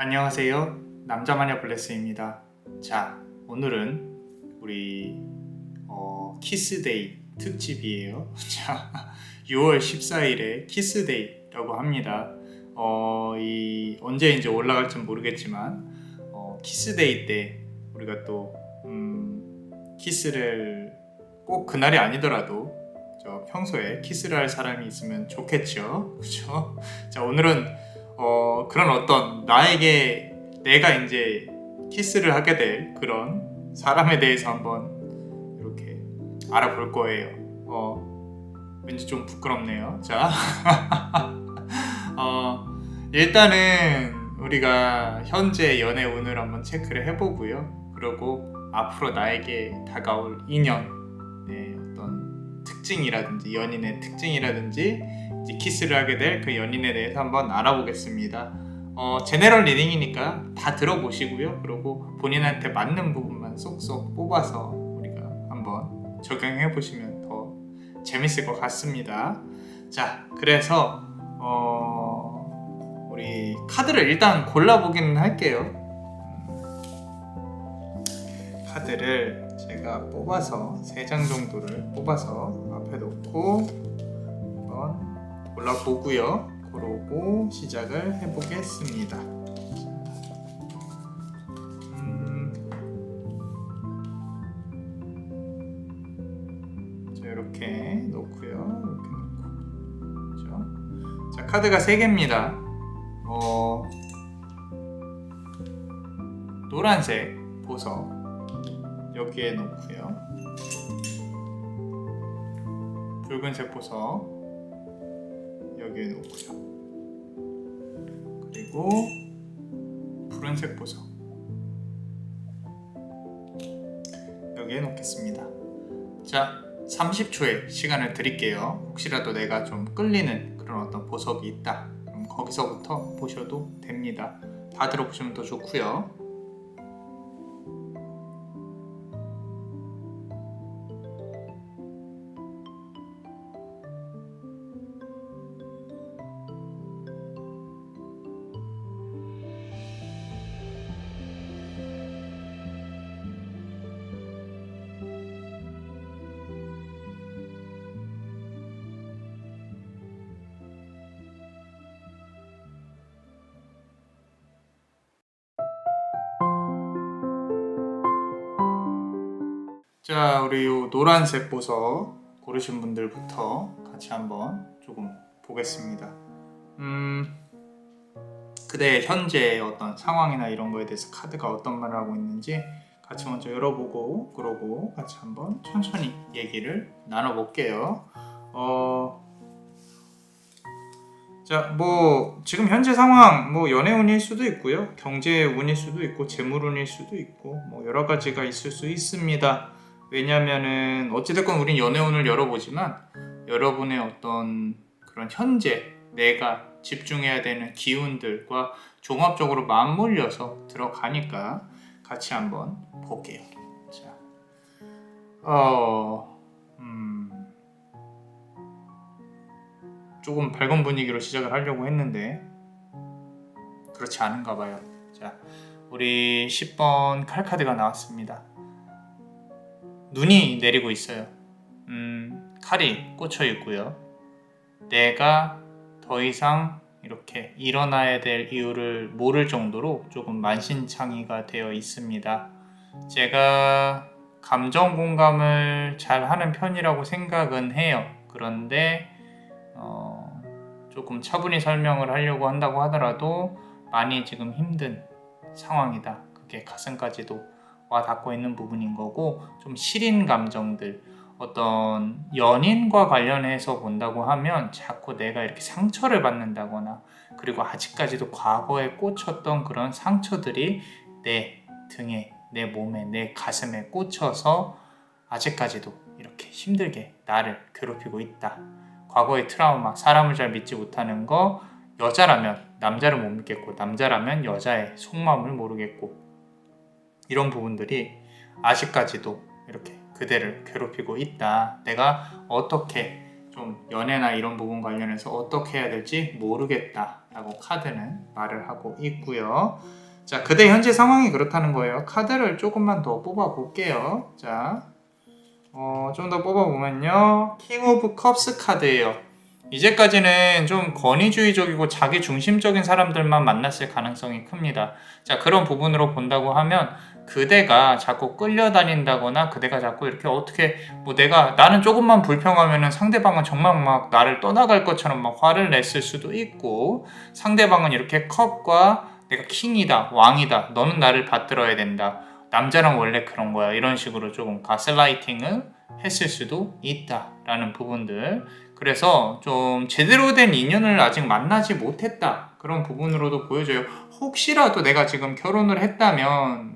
안녕하세요. 남자마녀 블레스입니다. 자, 오늘은 우리 키스데이 특집이에요. 자, 6월 14일에 키스데이라고 합니다. 언제 이제 올라갈지 모르겠지만 키스데이 때 우리가 또 키스를 꼭 그날이 아니더라도 평소에 키스를 할 사람이 있으면 좋겠죠. 그렇죠? 자, 오늘은 그런 어떤 나에게 내가 이제 키스를 하게 될 그런 사람에 대해서 한번 이렇게 알아볼 거예요. 왠지 좀 부끄럽네요. 자, 일단은 우리가 현재 연애 운을 한번 체크를 해보고요. 그리고 앞으로 나에게 다가올 인연의 어떤 특징이라든지 연인의 특징이라든지 이제 키스를 하게 될 그 연인에 대해서 한번 알아보겠습니다. 제네럴 리딩이니까 다 들어보시고요. 그리고 본인한테 맞는 부분만 쏙쏙 뽑아서 우리가 한번 적용해 보시면 더 재밌을 것 같습니다. 자, 그래서 우리 카드를 일단 골라보기는 할게요. 카드를 제가 뽑아서 3장 정도를 뽑아서 앞에 놓고 한번 골라보고요. 그러고 시작을 해보겠습니다. 자, 이렇게 놓고요. 이렇게 놓고. 그렇죠? 자, 카드가 3개입니다. 노란색 보석 여기에 놓고요. 붉은색 보석 여기에 놓고요. 그리고 푸른색 보석 여기에 놓겠습니다. 자, 30초의 시간을 드릴게요. 혹시라도 내가 좀 끌리는 그런 어떤 보석이 있다, 그럼 거기서부터 보셔도 됩니다. 다 들어보시면 더 좋고요. 자, 우리 요 노란색 보석 고르신 분들부터 같이 한번 조금 보겠습니다. 그대의 현재 어떤 상황이나 이런 거에 대해서 카드가 어떤 말을 하고 있는지 같이 먼저 열어보고, 그러고 같이 한번 천천히 얘기를 나눠볼게요. 자, 지금 현재 상황, 연애운일 수도 있고요, 경제운일 수도 있고, 재물운일 수도 있고, 여러 가지가 있을 수 있습니다. 왜냐면은 어찌됐건 우린 연애운을 열어보지만 여러분의 어떤 그런 현재 내가 집중해야 되는 기운들과 종합적으로 맞물려서 들어가니까 같이 한번 볼게요. 자, 조금 밝은 분위기로 시작을 하려고 했는데 그렇지 않은가 봐요. 자, 우리 10번 칼카드가 나왔습니다. 눈이 내리고 있어요. 칼이 꽂혀 있고요. 내가 더 이상 이렇게 일어나야 될 이유를 모를 정도로 조금 만신창이가 되어 있습니다. 제가 감정 공감을 잘 하는 편이라고 생각은 해요. 그런데 조금 차분히 설명을 하려고 한다고 하더라도 많이 지금 힘든 상황이다. 그게 가슴까지도 와 닿고 있는 부분인 거고, 좀 시린 감정들, 어떤 연인과 관련해서 본다고 하면 자꾸 내가 이렇게 상처를 받는다거나, 그리고 아직까지도 과거에 꽂혔던 그런 상처들이 내 등에, 내 몸에, 내 가슴에 꽂혀서 아직까지도 이렇게 힘들게 나를 괴롭히고 있다. 과거의 트라우마, 사람을 잘 믿지 못하는 거, 여자라면 남자를 못 믿겠고, 남자라면 여자의 속마음을 모르겠고, 이런 부분들이 아직까지도 이렇게 그대를 괴롭히고 있다. 내가 어떻게 좀 연애나 이런 부분 관련해서 어떻게 해야 될지 모르겠다 라고 카드는 말을 하고 있고요. 자, 그대 현재 상황이 그렇다는 거예요. 카드를 조금만 더 뽑아 볼게요. 자, 좀 더 뽑아 보면요, 킹 오브 컵스 카드예요. 이제까지는 좀 권위주의적이고 자기 중심적인 사람들만 만났을 가능성이 큽니다. 자, 그런 부분으로 본다고 하면 그대가 자꾸 끌려다닌다거나 그대가 자꾸 이렇게 어떻게 뭐 나는 조금만 불평하면은 상대방은 정말 막 나를 떠나갈 것처럼 막 화를 냈을 수도 있고, 상대방은 이렇게 컵과 내가 킹이다, 왕이다, 너는 나를 받들어야 된다, 남자는 원래 그런 거야, 이런 식으로 조금 가스라이팅을 했을 수도 있다라는 부분들. 그래서 좀 제대로 된 인연을 아직 만나지 못했다, 그런 부분으로도 보여져요. 혹시라도 내가 지금 결혼을 했다면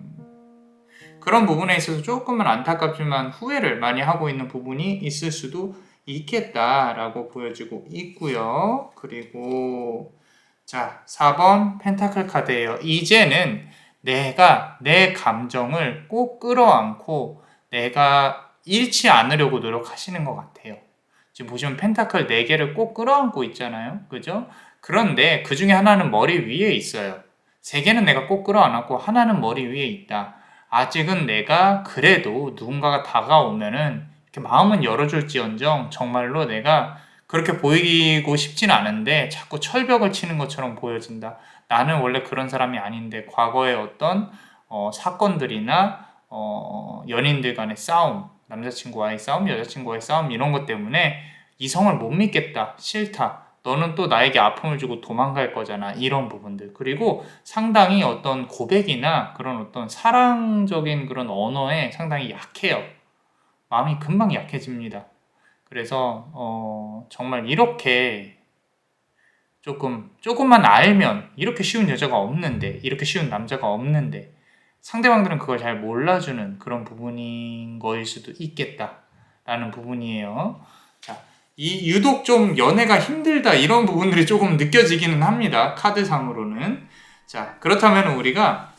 그런 부분에 있어서 조금은 안타깝지만 후회를 많이 하고 있는 부분이 있을 수도 있겠다라고 보여지고 있고요. 그리고 자, 4번 펜타클 카드예요. 이제는 내가 내 감정을 꼭 끌어안고 내가 잃지 않으려고 노력하시는 것 같아요. 지금 보시면 펜타클 4개를 꼭 끌어안고 있잖아요. 그죠? 그런데 그 중에 하나는 머리 위에 있어요. 3개는 내가 꼭 끌어안았고 하나는 머리 위에 있다. 아직은 내가 그래도 누군가가 다가오면은 이렇게 마음은 열어줄지언정 정말로 내가 그렇게 보이고 싶진 않은데 자꾸 철벽을 치는 것처럼 보여진다. 나는 원래 그런 사람이 아닌데 과거의 어떤 사건들이나 연인들 간의 싸움, 남자친구와의 싸움, 여자친구와의 싸움, 이런 것 때문에 이성을 못 믿겠다, 싫다, 너는 또 나에게 아픔을 주고 도망갈 거잖아, 이런 부분들. 그리고 상당히 어떤 고백이나 그런 어떤 사랑적인 그런 언어에 상당히 약해요. 마음이 금방 약해집니다. 그래서 정말 이렇게 조금만 알면 이렇게 쉬운 여자가 없는데, 이렇게 쉬운 남자가 없는데 상대방들은 그걸 잘 몰라주는 그런 부분인 거일 수도 있겠다라는 부분이에요. 자, 이 유독 좀 연애가 힘들다, 이런 부분들이 조금 느껴지기는 합니다, 카드상으로는. 자, 그렇다면 우리가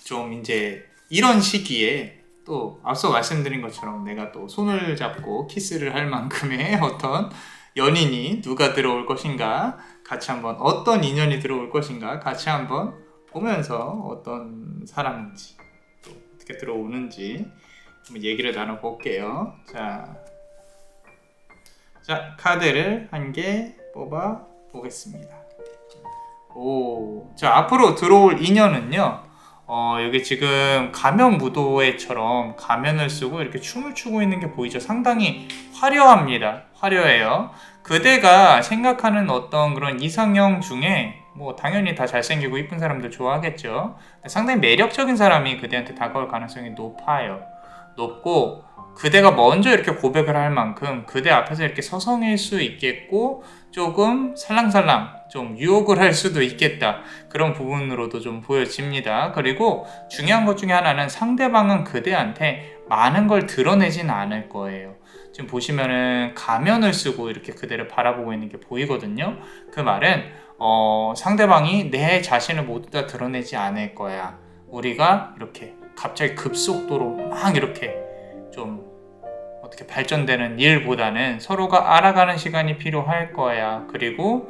좀 이제 이런 시기에 또 앞서 말씀드린 것처럼 내가 또 손을 잡고 키스를 할 만큼의 어떤 연인이 누가 들어올 것인가, 같이 한번 어떤 인연이 들어올 것인가 같이 한번 보면서 어떤 사람인지 또 어떻게 들어오는지 한번 얘기를 나눠볼게요. 자, 카드를 한 개 뽑아 보겠습니다. 자, 앞으로 들어올 인연은요, 여기 지금 가면 무도회처럼 가면을 쓰고 이렇게 춤을 추고 있는 게 보이죠? 상당히 화려합니다. 화려해요. 그대가 생각하는 어떤 그런 이상형 중에 뭐 당연히 다 잘생기고 이쁜 사람들 좋아하겠죠. 상당히 매력적인 사람이 그대한테 다가올 가능성이 높고, 그대가 먼저 이렇게 고백을 할 만큼 그대 앞에서 이렇게 서성일 수 있겠고, 조금 살랑살랑 좀 유혹을 할 수도 있겠다, 그런 부분으로도 좀 보여집니다. 그리고 중요한 것 중에 하나는 상대방은 그대한테 많은 걸 드러내진 않을 거예요. 지금 보시면은 가면을 쓰고 이렇게 그대를 바라보고 있는 게 보이거든요. 그 말은 상대방이 내 자신을 모두 다 드러내지 않을 거야. 우리가 이렇게 갑자기 급속도로 막 이렇게 좀 어떻게 발전되는 일보다는 서로가 알아가는 시간이 필요할 거야. 그리고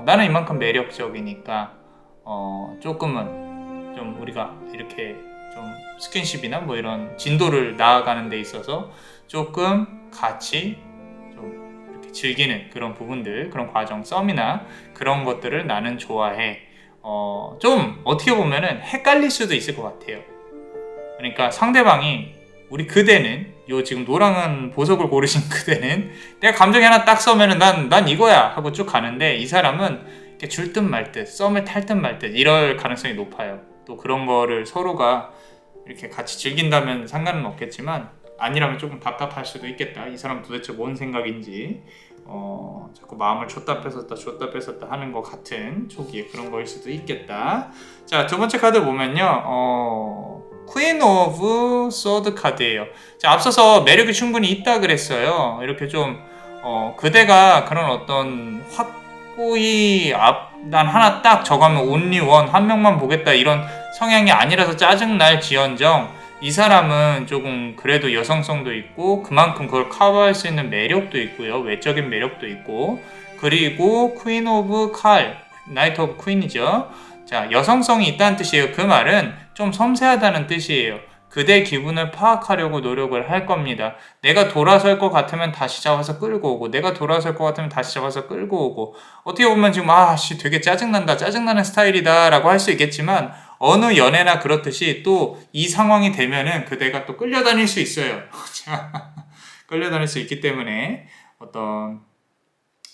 나는 이만큼 매력적이니까 조금은 좀 우리가 이렇게 좀 스킨십이나 뭐 이런 진도를 나아가는 데 있어서 조금 같이 좀 이렇게 즐기는 그런 부분들, 그런 과정, 썸이나 그런 것들을 나는 좋아해. 좀 어떻게 보면은 헷갈릴 수도 있을 것 같아요. 그러니까 상대방이 우리 그대는 지금 노랑한 보석을 고르신 그대는 내가 감정이 하나 딱 써면은 난 이거야 하고 쭉 가는데, 이 사람은 이렇게 줄 듯 말 듯, 썸을 탈 듯 말 듯 이럴 가능성이 높아요. 또 그런 거를 서로가 이렇게 같이 즐긴다면 상관은 없겠지만 아니라면 조금 답답할 수도 있겠다. 이 사람 도대체 뭔 생각인지 자꾸 마음을 줬다 뺐었다 하는 것 같은 초기에 그런 거일 수도 있겠다. 자, 두 번째 카드 보면요, 퀸 오브 소드 카드예요. 자, 앞서서 매력이 충분히 있다 그랬어요. 이렇게 좀 그대가 그런 어떤 확고히 난 하나 딱 저거면 only one, 한 명만 보겠다 이런 성향이 아니라서 짜증날 지언정, 이 사람은 조금 그래도 여성성도 있고 그만큼 그걸 커버할 수 있는 매력도 있고요. 외적인 매력도 있고 그리고 퀸 오브 칼, 나이트 오브 퀸이죠. 자, 여성성이 있다는 뜻이에요. 그 말은 좀 섬세하다는 뜻이에요. 그대 기분을 파악하려고 노력을 할 겁니다. 내가 돌아설 것 같으면 다시 잡아서 끌고 오고 내가 돌아설 것 같으면 다시 잡아서 끌고 오고 어떻게 보면 지금 되게 짜증난다 짜증나는 스타일이다 라고 할 수 있겠지만 어느 연애나 그렇듯이 또 이 상황이 되면은 그대가 또 끌려다닐 수 있어요. 끌려다닐 수 있기 때문에 어떤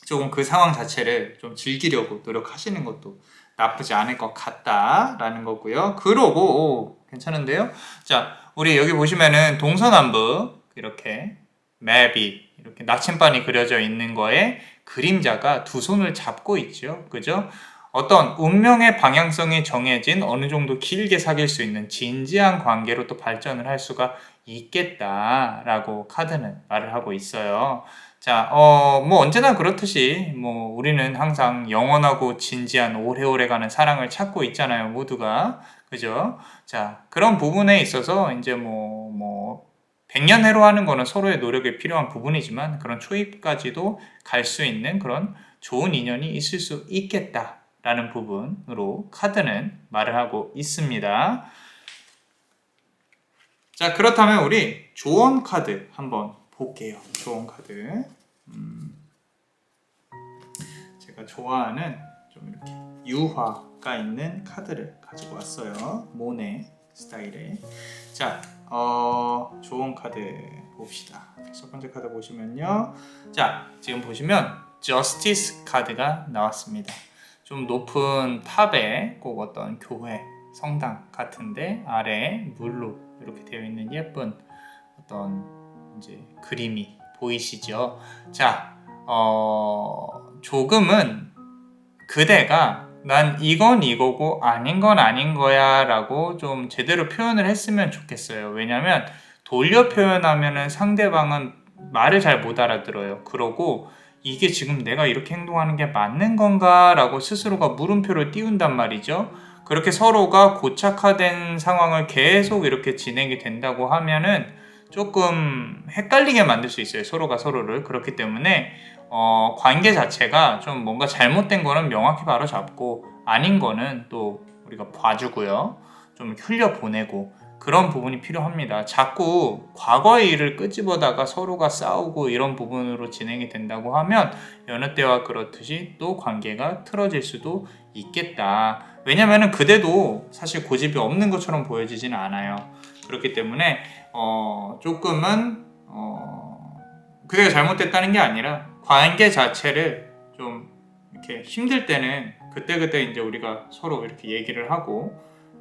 조금 그 상황 자체를 좀 즐기려고 노력하시는 것도 나쁘지 않을 것 같다라는 거고요. 그러고 괜찮은데요? 자, 우리 여기 보시면은 동서남북 이렇게 맵이 이렇게 나침반이 그려져 있는 거에 그림자가 두 손을 잡고 있죠. 그죠? 어떤 운명의 방향성이 정해진 어느 정도 길게 사귈 수 있는 진지한 관계로 또 발전을 할 수가 있겠다라고 카드는 말을 하고 있어요. 자, 뭐 언제나 그렇듯이 뭐 우리는 항상 영원하고 진지한 오래오래 가는 사랑을 찾고 있잖아요, 모두가. 그죠? 자, 그런 부분에 있어서 이제 뭐 100년 해로 하는 거는 서로의 노력이 필요한 부분이지만 그런 초입까지도 갈 수 있는 그런 좋은 인연이 있을 수 있겠다라는 부분으로 카드는 말을 하고 있습니다. 자, 그렇다면 우리 조언 카드 한번 볼게요. 조언 카드. 제가 좋아하는 좀 이렇게 유화가 있는 카드를 가지고 왔어요. 모네 스타일의. 자, 조언 카드 봅시다. 첫 번째 카드 보시면요. 자, 지금 보시면 저스티스 카드가 나왔습니다. 좀 높은 탑에 꼭 어떤 교회, 성당 같은데 아래에 물로 이렇게 되어 있는 예쁜 어떤 이제 그림이 보이시죠? 자, 조금은 그대가 난 이건 이거고 아닌 건 아닌 거야 라고 좀 제대로 표현을 했으면 좋겠어요. 왜냐면 돌려 표현하면은 상대방은 말을 잘 못 알아들어요. 그러고 이게 지금 내가 이렇게 행동하는 게 맞는 건가 라고 스스로가 물음표를 띄운단 말이죠. 그렇게 서로가 고착화된 상황을 계속 이렇게 진행이 된다고 하면은 조금 헷갈리게 만들 수 있어요. 서로가 서로를. 그렇기 때문에 관계 자체가 좀 뭔가 잘못된 거는 명확히 바로 잡고 아닌 거는 또 우리가 봐주고요. 좀 흘려보내고 그런 부분이 필요합니다. 자꾸 과거의 일을 끄집어다가 서로가 싸우고 이런 부분으로 진행이 된다고 하면 여느 때와 그렇듯이 또 관계가 틀어질 수도 있겠다. 왜냐면은 그대도 사실 고집이 없는 것처럼 보여지지는 않아요. 그렇기 때문에 조금은 그대가 잘못됐다는 게 아니라 관계 자체를 좀 이렇게 힘들 때는 그때그때 이제 우리가 서로 이렇게 얘기를 하고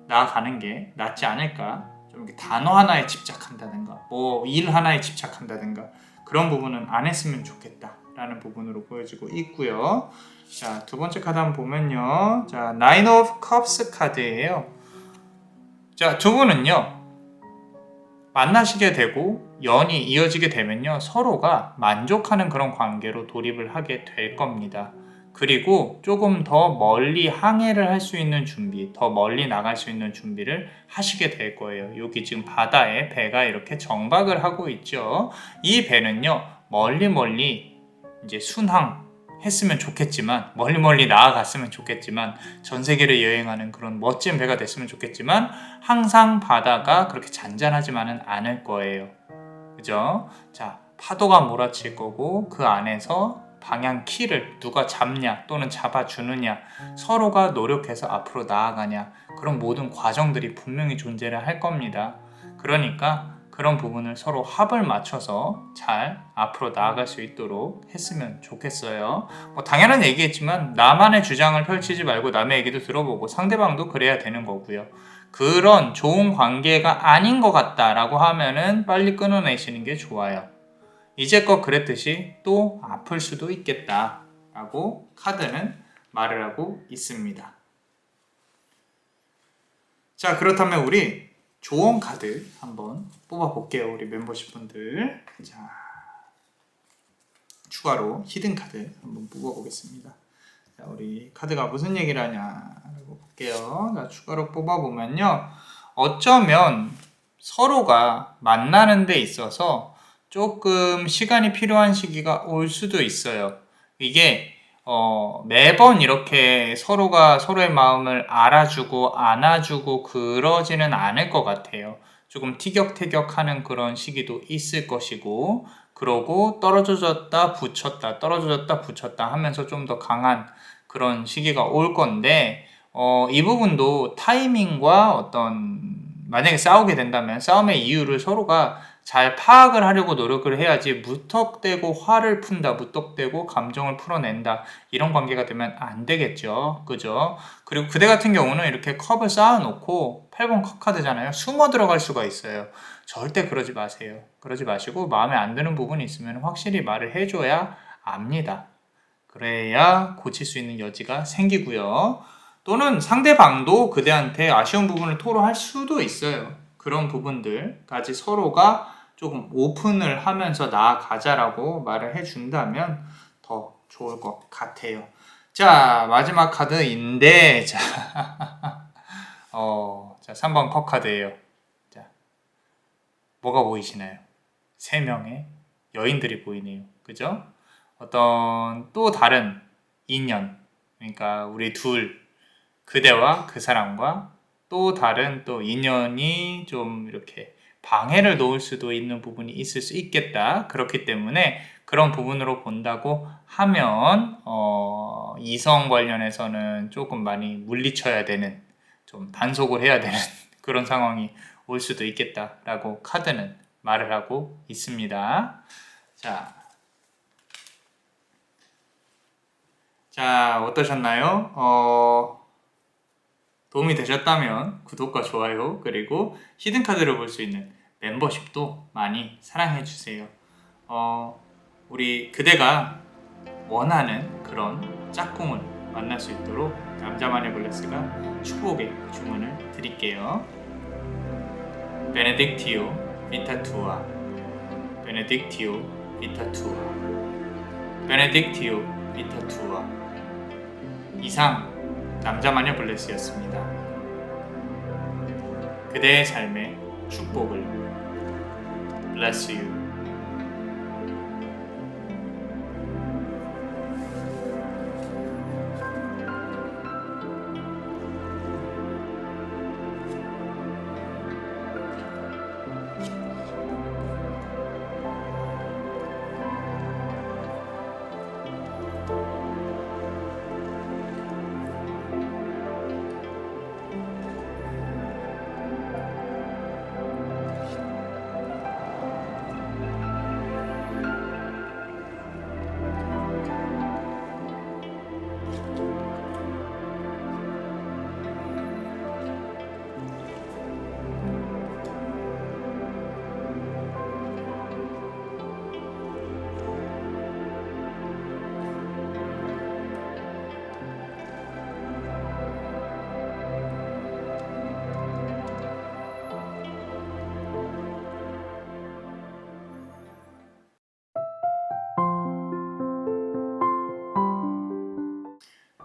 나아가는 게 낫지 않을까. 좀 이렇게 단어 하나에 집착한다든가 뭐 일 하나에 집착한다든가 그런 부분은 안 했으면 좋겠다라는 부분으로 보여지고 있고요. 자, 두 번째 카드 한번 보면요. 자, 나인 오브 컵스 카드예요. 자, 두 분은요. 만나시게 되고 연이 이어지게 되면요. 서로가 만족하는 그런 관계로 돌입을 하게 될 겁니다. 그리고 조금 더 멀리 항해를 할 수 있는 준비, 더 멀리 나갈 수 있는 준비를 하시게 될 거예요. 여기 지금 바다에 배가 이렇게 정박을 하고 있죠. 이 배는요. 멀리 이제 순항 했으면 좋겠지만 멀리 나아갔으면 좋겠지만 전 세계를 여행하는 그런 멋진 배가 됐으면 좋겠지만 항상 바다가 그렇게 잔잔하지만은 않을 거예요. 그죠? 자, 파도가 몰아칠 거고 그 안에서 방향 키를 누가 잡냐 또는 잡아주느냐 서로가 노력해서 앞으로 나아가냐 그런 모든 과정들이 분명히 존재를 할 겁니다. 그러니까 그런 부분을 서로 합을 맞춰서 잘 앞으로 나아갈 수 있도록 했으면 좋겠어요. 뭐 당연한 얘기겠지만 나만의 주장을 펼치지 말고 남의 얘기도 들어보고 상대방도 그래야 되는 거고요. 그런 좋은 관계가 아닌 것 같다라고 하면은 빨리 끊어내시는 게 좋아요. 이제껏 그랬듯이 또 아플 수도 있겠다라고 카드는 말을 하고 있습니다. 자, 그렇다면 우리 조언 카드 한번 뽑아볼게요. 우리 멤버십 분들. 자, 추가로 히든 카드 한번 뽑아보겠습니다. 자, 우리 카드가 무슨 얘기를 하냐라고 볼게요. 자, 추가로 뽑아보면요. 어쩌면 서로가 만나는 데 있어서 조금 시간이 필요한 시기가 올 수도 있어요. 이게 매번 이렇게 서로가 서로의 마음을 알아주고 안아주고 그러지는 않을 것 같아요. 조금 티격태격하는 그런 시기도 있을 것이고, 그러고 떨어졌다 붙였다 떨어졌다 붙였다 하면서 좀 더 강한 그런 시기가 올 건데, 이 부분도 타이밍과 만약에 싸우게 된다면 싸움의 이유를 서로가 잘 파악을 하려고 노력을 해야지, 무턱대고 화를 푼다, 무턱대고 감정을 풀어낸다, 이런 관계가 되면 안 되겠죠. 그죠? 그리고 그대 같은 경우는 이렇게 컵을 쌓아놓고 8번 컵 카드잖아요. 숨어 들어갈 수가 있어요. 절대 그러지 마세요. 그러지 마시고 마음에 안 드는 부분이 있으면 확실히 말을 해줘야 압니다. 그래야 고칠 수 있는 여지가 생기고요. 또는 상대방도 그대한테 아쉬운 부분을 토로할 수도 있어요. 그런 부분들까지 서로가 조금 오픈을 하면서 나아가자라고 말을 해준다면 더 좋을 것 같아요. 자, 마지막 카드인데, 자, 3번 컵 카드예요. 자, 뭐가 보이시나요? 3명의 여인들이 보이네요. 그죠? 어떤 또 다른 인연, 그러니까 우리 둘, 그대와 그 사람과 또 다른 또 인연이 좀 이렇게 방해를 놓을 수도 있는 부분이 있을 수 있겠다. 그렇기 때문에 그런 부분으로 본다고 하면 이성 관련해서는 조금 많이 물리쳐야 되는, 좀 단속을 해야 되는 그런 상황이 올 수도 있겠다라고 카드는 말을 하고 있습니다. 자, 어떠셨나요? 도움이 되셨다면 구독과 좋아요, 그리고 히든카드를 볼 수 있는 멤버십도 많이 사랑해주세요. 우리 그대가 원하는 그런 짝꿍을 만날 수 있도록 남자만의 블레스가 축복의 주문을 드릴게요. 베네딕티오 비타투아, 베네딕티오 비타투아, 베네딕티오 비타투아. 이상 남자마녀 블레스였습니다. 그대의 삶의 축복을. Bless you.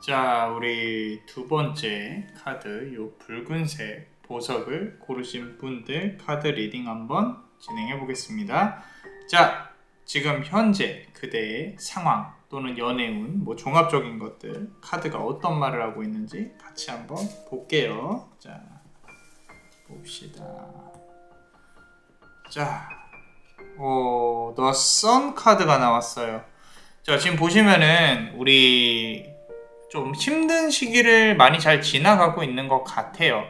자, 우리 두 번째 카드, 요 붉은색 보석을 고르신 분들 카드 리딩 한번 진행해 보겠습니다. 자, 지금 현재 그대의 상황 또는 연애운, 뭐 종합적인 것들, 카드가 어떤 말을 하고 있는지 같이 한번 볼게요. 자, 봅시다. 자, The Sun 카드가 나왔어요. 자, 지금 보시면은 우리 좀 힘든 시기를 많이 잘 지나가고 있는 것 같아요.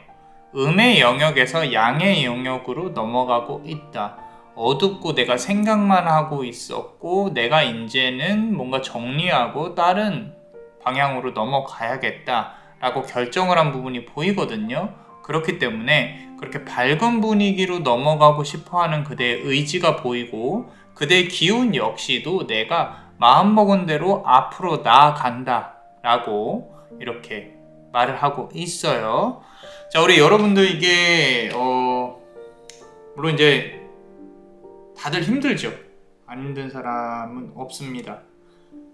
음의 영역에서 양의 영역으로 넘어가고 있다. 어둡고 내가 생각만 하고 있었고, 내가 이제는 뭔가 정리하고 다른 방향으로 넘어가야겠다 라고 결정을 한 부분이 보이거든요. 그렇기 때문에 그렇게 밝은 분위기로 넘어가고 싶어하는 그대의 의지가 보이고, 그대의 기운 역시도 내가 마음먹은 대로 앞으로 나아간다 라고 이렇게 말을 하고 있어요. 자, 우리 여러분들 이게 물론 이제 다들 힘들죠. 안 힘든 사람은 없습니다.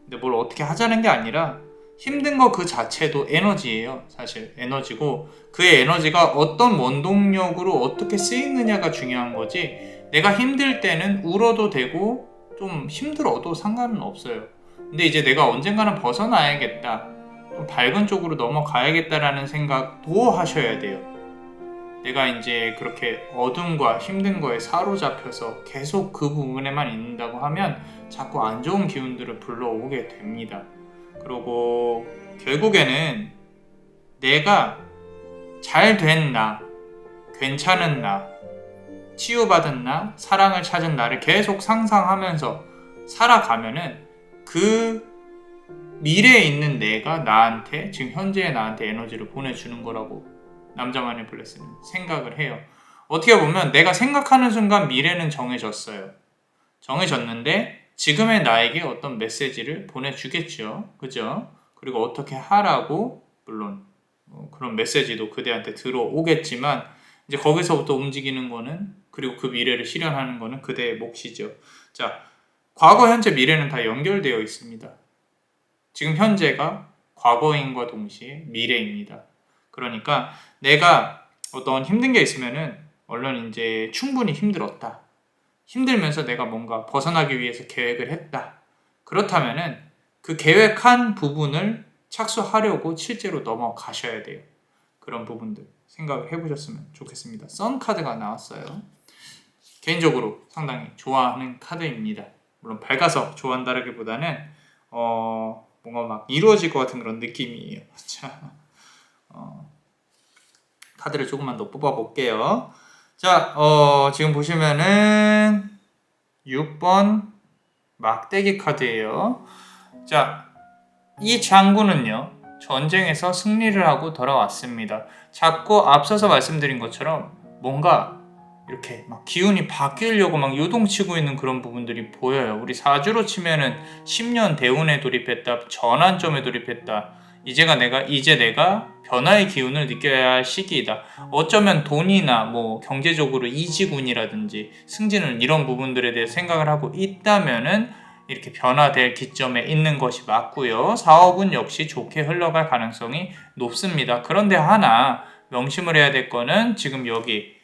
근데 뭘 어떻게 하자는 게 아니라 힘든 거 그 자체도 에너지예요. 사실 에너지고 그 에너지가 어떤 원동력으로 어떻게 쓰이느냐가 중요한 거지. 내가 힘들 때는 울어도 되고 좀 힘들어도 상관은 없어요. 근데 이제 내가 언젠가는 벗어나야겠다, 좀 밝은 쪽으로 넘어가야겠다라는 생각도 하셔야 돼요. 내가 이제 그렇게 어둠과 힘든 거에 사로잡혀서 계속 그 부분에만 있는다고 하면 자꾸 안 좋은 기운들을 불러오게 됩니다. 그리고 결국에는 내가 잘 된 나, 괜찮은 나, 치유받은 나, 사랑을 찾은 나를 계속 상상하면서 살아가면은 그 미래에 있는 내가 나한테, 지금 현재의 나한테 에너지를 보내주는 거라고 남자만의 블레스는 생각을 해요. 어떻게 보면 내가 생각하는 순간 미래는 정해졌어요. 정해졌는데 지금의 나에게 어떤 메시지를 보내주겠죠. 그죠? 그리고 어떻게 하라고, 물론 그런 메시지도 그대한테 들어오겠지만 이제 거기서부터 움직이는 거는, 그리고 그 미래를 실현하는 거는 그대의 몫이죠. 자, 과거, 현재, 미래는 다 연결되어 있습니다. 지금 현재가 과거인과 동시에 미래입니다. 그러니까 내가 어떤 힘든 게 있으면은 얼른 이제 충분히 힘들었다, 힘들면서 내가 뭔가 벗어나기 위해서 계획을 했다, 그렇다면은 그 계획한 부분을 착수하려고 실제로 넘어가셔야 돼요. 그런 부분들 생각을 해보셨으면 좋겠습니다. 선 카드가 나왔어요. 개인적으로 상당히 좋아하는 카드입니다. 물론 밝아서 좋아한다라기보다는 뭔가 막 이루어질 것 같은 그런 느낌이에요. 자, 카드를 조금만 더 뽑아볼게요. 자, 지금 보시면은 6번 막대기 카드예요. 자, 이 장군은요, 전쟁에서 승리를 하고 돌아왔습니다. 자꾸 앞서서 말씀드린 것처럼 뭔가 이렇게 막 기운이 바뀌려고 막 요동치고 있는 그런 부분들이 보여요. 우리 사주로 치면은 10년 대운에 돌입했다, 전환점에 돌입했다. 이제 내가 변화의 기운을 느껴야 할 시기이다. 어쩌면 돈이나 뭐 경제적으로 이지군이라든지 승진을, 이런 부분들에 대해 생각을 하고 있다면은 이렇게 변화될 기점에 있는 것이 맞고요. 사업은 역시 좋게 흘러갈 가능성이 높습니다. 그런데 하나 명심을 해야 될 거는 지금 여기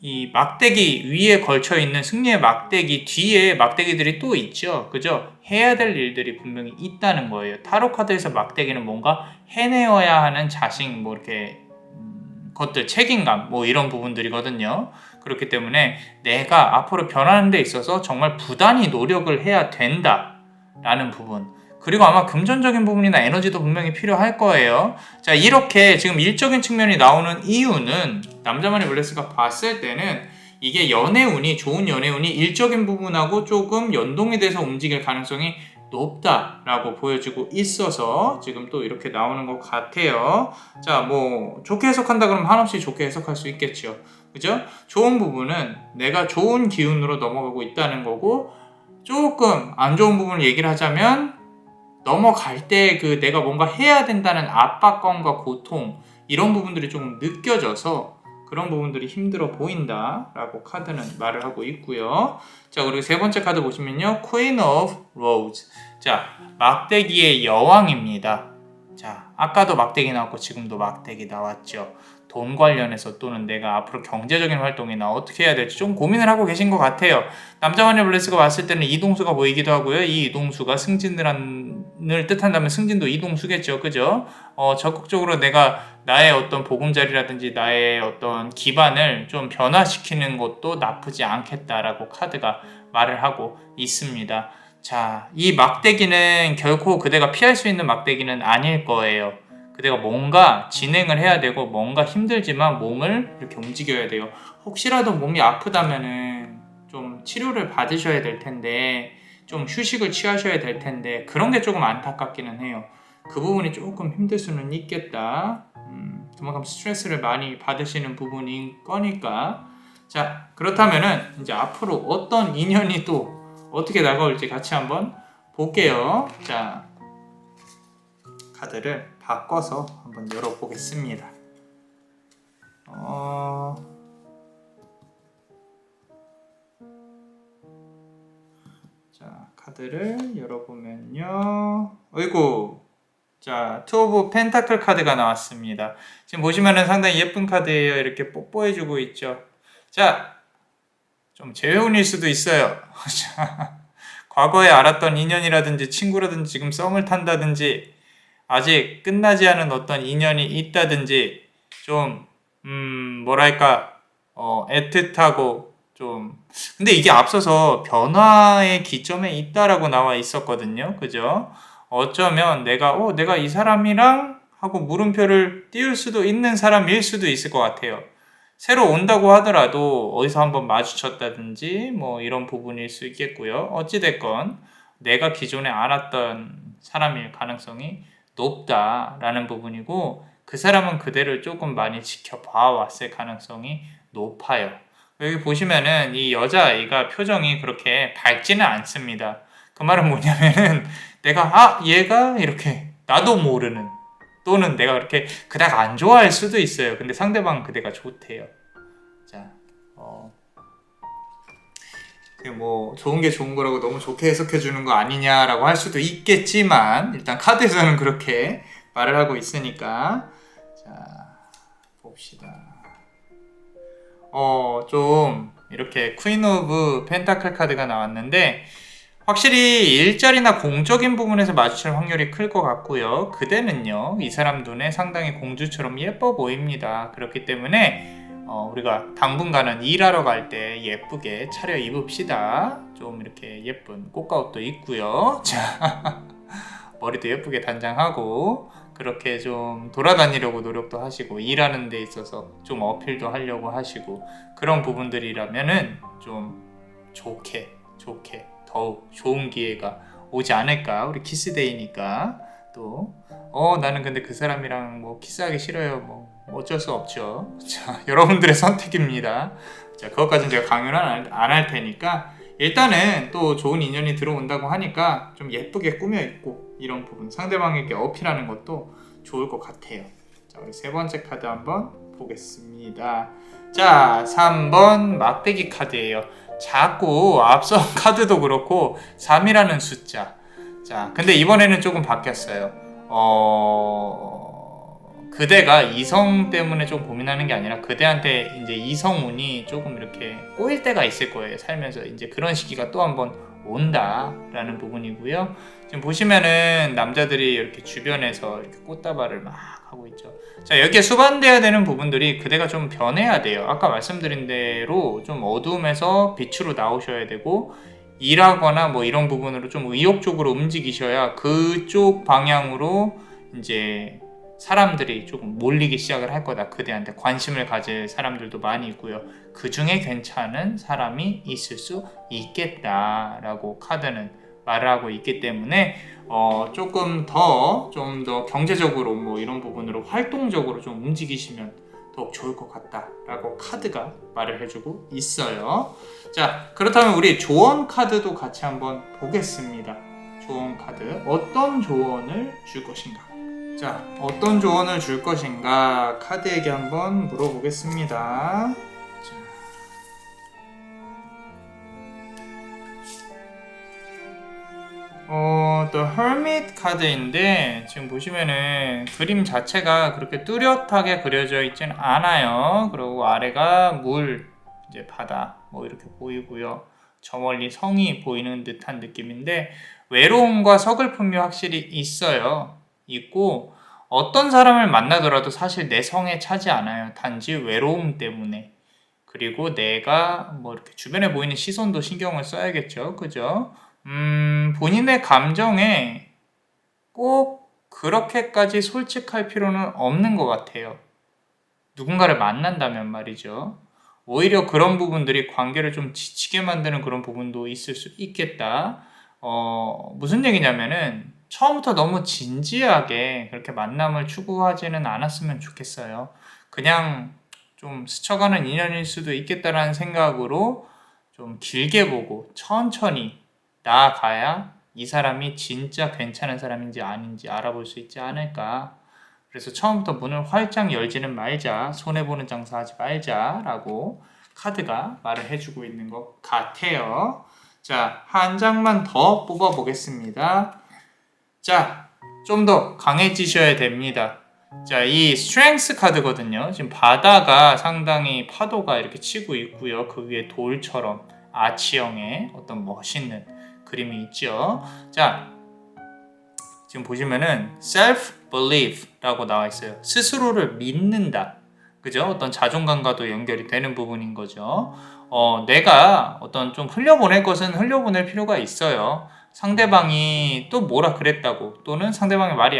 이 막대기 위에 걸쳐 있는 승리의 막대기 뒤에 막대기들이 또 있죠. 그죠? 해야 될 일들이 분명히 있다는 거예요. 타로 카드에서 막대기는 뭔가 해내어야 하는 자식, 뭐 이렇게 것들, 책임감, 뭐 이런 부분들이거든요. 그렇기 때문에 내가 앞으로 변하는 데 있어서 정말 부단히 노력을 해야 된다라는 부분, 그리고 아마 금전적인 부분이나 에너지도 분명히 필요할 거예요. 자, 이렇게 지금 일적인 측면이 나오는 이유는 남자만의 블레스가 봤을 때는 이게 연애운이, 좋은 연애운이 일적인 부분하고 조금 연동이 돼서 움직일 가능성이 높다라고 보여지고 있어서 지금 또 이렇게 나오는 것 같아요. 자, 뭐 좋게 해석한다 그러면 한없이 좋게 해석할 수 있겠죠. 그죠? 좋은 부분은 내가 좋은 기운으로 넘어가고 있다는 거고, 조금 안 좋은 부분을 얘기를 하자면 넘어갈 때 그 내가 뭔가 해야 된다는 압박감과 고통, 이런 부분들이 좀 느껴져서 그런 부분들이 힘들어 보인다라고 카드는 말을 하고 있고요. 자, 그리고 세 번째 카드 보시면요, Queen of Roses. 자, 막대기의 여왕입니다. 자, 아까도 막대기 나왔고 지금도 막대기 나왔죠. 돈 관련해서 또는 내가 앞으로 경제적인 활동이나 어떻게 해야 될지 좀 고민을 하고 계신 것 같아요. 남자만의 블레스가 봤을 때는 이동수가 보이기도 하고요. 이 이동수가 승진을 뜻한다면 승진도 이동수겠죠. 그죠? 적극적으로 내가 나의 어떤 보금자리라든지 나의 어떤 기반을 좀 변화시키는 것도 나쁘지 않겠다라고 카드가 말을 하고 있습니다. 자, 이 막대기는 결코 그대가 피할 수 있는 막대기는 아닐 거예요. 그대가 뭔가 진행을 해야 되고 뭔가 힘들지만 몸을 이렇게 움직여야 돼요. 혹시라도 몸이 아프다면은 좀 치료를 받으셔야 될 텐데, 좀 휴식을 취하셔야 될 텐데, 그런 게 조금 안타깝기는 해요. 그 부분이 조금 힘들 수는 있겠다. 그만큼 스트레스를 많이 받으시는 부분인 거니까. 자, 그렇다면은 이제 앞으로 어떤 인연이 또 어떻게 다가올지 같이 한번 볼게요. 자, 카드를 바꿔서 한번 열어보겠습니다. 자, 카드를 열어보면요. 어이구, 자, 투 오브 펜타클 카드가 나왔습니다. 지금 보시면은 상당히 예쁜 카드예요. 이렇게 뽀뽀해주고 있죠. 자, 좀 재회운일 수도 있어요. 과거에 알았던 인연이라든지 친구라든지 지금 썸을 탄다든지 아직 끝나지 않은 어떤 인연이 있다든지 좀 뭐랄까 애틋하고 좀 근데 이게 앞서서 변화의 기점에 있다라고 나와 있었거든요. 그죠? 어쩌면 내가 이 사람이랑 하고 물음표를 띄울 수도 있는 사람일 수도 있을 것 같아요. 새로 온다고 하더라도 어디서 한번 마주쳤다든지 뭐 이런 부분일 수 있겠고요. 어찌됐건 내가 기존에 알았던 사람일 가능성이 높다라는 부분이고 그 사람은 그대를 조금 많이 지켜봐 왔을 가능성이 높아요. 여기 보시면은 이 여자아이가 표정이 그렇게 밝지는 않습니다. 그 말은 뭐냐면은 내가 얘가 이렇게 나도 모르는 또는 내가 그렇게 그닥 안 좋아할 수도 있어요. 근데 상대방은 그대가 좋대요. 자, 그게 뭐 좋은 게 좋은 거라고 너무 좋게 해석해 주는 거 아니냐라고 할 수도 있겠지만 일단 카드에서는 그렇게 말을 하고 있으니까 자, 봅시다. 좀 이렇게 퀸 오브 펜타클 카드가 나왔는데 확실히 일자리나 공적인 부분에서 마주칠 확률이 클 것 같고요. 그대는요, 이 사람 눈에 상당히 공주처럼 예뻐 보입니다. 그렇기 때문에 우리가 당분간은 일하러 갈 때 예쁘게 차려 입읍시다. 좀 이렇게 예쁜 꽃가옷도 입고요. 자, 머리도 예쁘게 단장하고 그렇게 좀 돌아다니려고 노력도 하시고 일하는 데 있어서 좀 어필도 하려고 하시고 그런 부분들이라면은 좀 좋게 더욱 좋은 기회가 오지 않을까. 우리 키스데이니까 또 나는 근데 그 사람이랑 뭐 키스하기 싫어요. 뭐 어쩔 수 없죠. 자, 여러분들의 선택입니다. 자, 그것까지는 제가 강요는 안 할 테니까 일단은 또 좋은 인연이 들어온다고 하니까 좀 예쁘게 꾸며 입고 이런 부분 상대방에게 어필하는 것도 좋을 것 같아요. 자, 우리 세 번째 카드 한번 보겠습니다. 자, 3번 막대기 카드예요. 자꾸 앞선 카드도 그렇고 3이라는 숫자. 자, 근데 이번에는 조금 바뀌었어요. 그대가 이성 때문에 좀 고민하는 게 아니라 그대한테 이제 이성운이 조금 이렇게 꼬일 때가 있을 거예요. 살면서 이제 그런 시기가 또 한번 온다라는 부분이고요. 지금 보시면은 남자들이 이렇게 주변에서 이렇게 꽃다발을 막 하고 있죠. 자, 여기에 수반돼야 되는 부분들이 그대가 좀 변해야 돼요. 아까 말씀드린 대로 좀 어두움에서 빛으로 나오셔야 되고 일하거나 뭐 이런 부분으로 좀 의욕적으로 움직이셔야 그쪽 방향으로 이제 사람들이 조금 몰리기 시작을 할 거다. 그대한테 관심을 가질 사람들도 많이 있고요. 그 중에 괜찮은 사람이 있을 수 있겠다라고 카드는 말을 하고 있기 때문에 조금 더 좀 더 경제적으로 뭐 이런 부분으로 활동적으로 좀 움직이시면 더욱 좋을 것 같다라고 카드가 말을 해주고 있어요. 자, 그렇다면 우리 조언 카드도 같이 한번 보겠습니다. 조언 카드 어떤 조언을 줄 것인가? 자, 어떤 조언을 줄 것인가 카드에게 한번 물어보겠습니다. The Hermit 카드인데 지금 보시면은 그림 자체가 그렇게 뚜렷하게 그려져 있진 않아요. 그리고 아래가 물, 이제 바다 뭐 이렇게 보이고요. 저 멀리 성이 보이는 듯한 느낌인데 외로움과 서글픔이 확실히 있어요. 있고 어떤 사람을 만나더라도 사실 내 성에 차지 않아요. 단지 외로움 때문에. 그리고 내가 뭐 이렇게 주변에 보이는 시선도 신경을 써야겠죠. 그죠? 본인의 감정에 꼭 그렇게까지 솔직할 필요는 없는 것 같아요. 누군가를 만난다면 말이죠. 오히려 그런 부분들이 관계를 좀 지치게 만드는 그런 부분도 있을 수 있겠다. 무슨 얘기냐면은 처음부터 너무 진지하게 그렇게 만남을 추구하지는 않았으면 좋겠어요. 그냥 좀 스쳐가는 인연일 수도 있겠다라는 생각으로 좀 길게 보고 천천히 나아가야 이 사람이 진짜 괜찮은 사람인지 아닌지 알아볼 수 있지 않을까. 그래서 처음부터 문을 활짝 열지는 말자, 손해보는 장사하지 말자라고 카드가 말을 해주고 있는 것 같아요. 자, 한 장만 더 뽑아 보겠습니다. 자, 좀 더 강해지셔야 됩니다. 자, 이 스트렝스 카드거든요. 지금 바다가 상당히 파도가 이렇게 치고 있고요. 그 위에 돌처럼 아치형의 어떤 멋있는 그림이 있죠. 자, 지금 보시면은 self-belief라고 나와 있어요. 스스로를 믿는다. 그죠? 어떤 자존감과도 연결이 되는 부분인 거죠. 내가 어떤 좀 흘려보낼 것은 흘려보낼 필요가 있어요. 상대방이 또 뭐라 그랬다고, 또는 상대방의 말이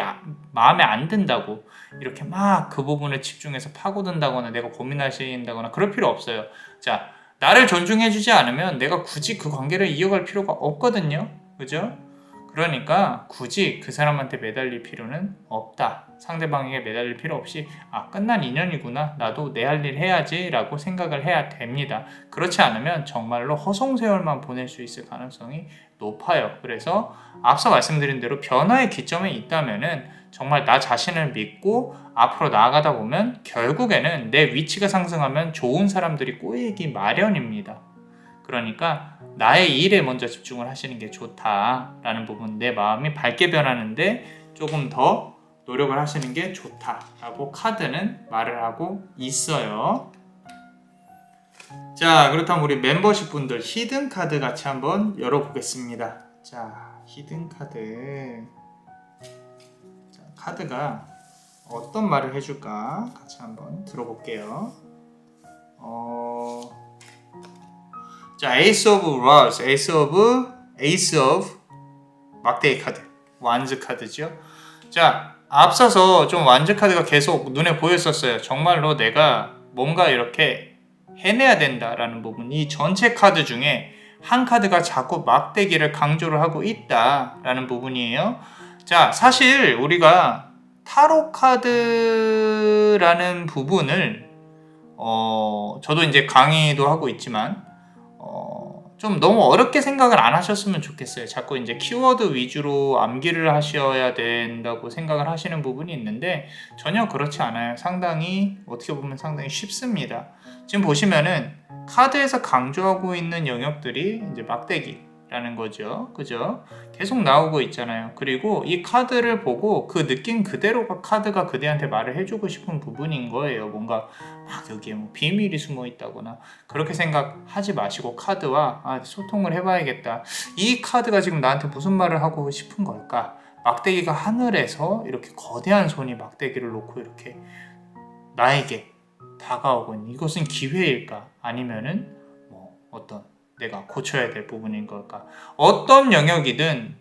마음에 안 든다고 이렇게 막 그 부분에 집중해서 파고든다거나 내가 고민하신다거나 그럴 필요 없어요. 자, 나를 존중해주지 않으면 내가 굳이 그 관계를 이어갈 필요가 없거든요. 그죠? 그러니까 굳이 그 사람한테 매달릴 필요는 없다. 상대방에게 매달릴 필요 없이 끝난 인연이구나. 나도 내 할 일 해야지 라고 생각을 해야 됩니다. 그렇지 않으면 정말로 허송세월만 보낼 수 있을 가능성이 높아요. 그래서 앞서 말씀드린 대로 변화의 기점에 있다면은 정말 나 자신을 믿고 앞으로 나아가다 보면 결국에는 내 위치가 상승하면 좋은 사람들이 꼬이기 마련입니다. 그러니까 나의 일에 먼저 집중을 하시는 게 좋다라는 부분, 내 마음이 밝게 변하는데 조금 더 노력을 하시는 게 좋다라고 카드는 말을 하고 있어요. 자, 그렇다면 우리 멤버십 분들 히든 카드 같이 한번 열어보겠습니다. 자, 히든 카드. 자, 카드가 어떤 말을 해줄까 같이 한번 들어볼게요. 자, 에이스 오브 로즈, 에이스 오브 막대기 카드, 완즈 카드죠. 자, 앞서서 좀 완즈 카드가 계속 눈에 보였었어요. 정말로 내가 뭔가 이렇게 해내야 된다라는 부분, 이 전체 카드 중에 한 카드가 자꾸 막대기를 강조를 하고 있다라는 부분이에요. 자, 사실 우리가 타로 카드라는 부분을 저도 이제 강의도 하고 있지만 좀 너무 어렵게 생각을 안 하셨으면 좋겠어요. 자꾸 이제 키워드 위주로 암기를 하셔야 된다고 생각을 하시는 부분이 있는데 전혀 그렇지 않아요. 어떻게 보면 상당히 쉽습니다. 지금 보시면은 카드에서 강조하고 있는 영역들이 이제 막대기라는 거죠. 그죠? 계속 나오고 있잖아요. 그리고 이 카드를 보고 그 느낌 그대로가 카드가 그대한테 말을 해주고 싶은 부분인 거예요. 뭔가 막 여기에 뭐 비밀이 숨어 있다거나 그렇게 생각하지 마시고 카드와 소통을 해봐야겠다. 이 카드가 지금 나한테 무슨 말을 하고 싶은 걸까? 막대기가 하늘에서 이렇게 거대한 손이 막대기를 놓고 이렇게 나에게 다가오고 있는 이것은 기회일까? 아니면은 뭐 어떤 내가 고쳐야 될 부분인 걸까? 어떤 영역이든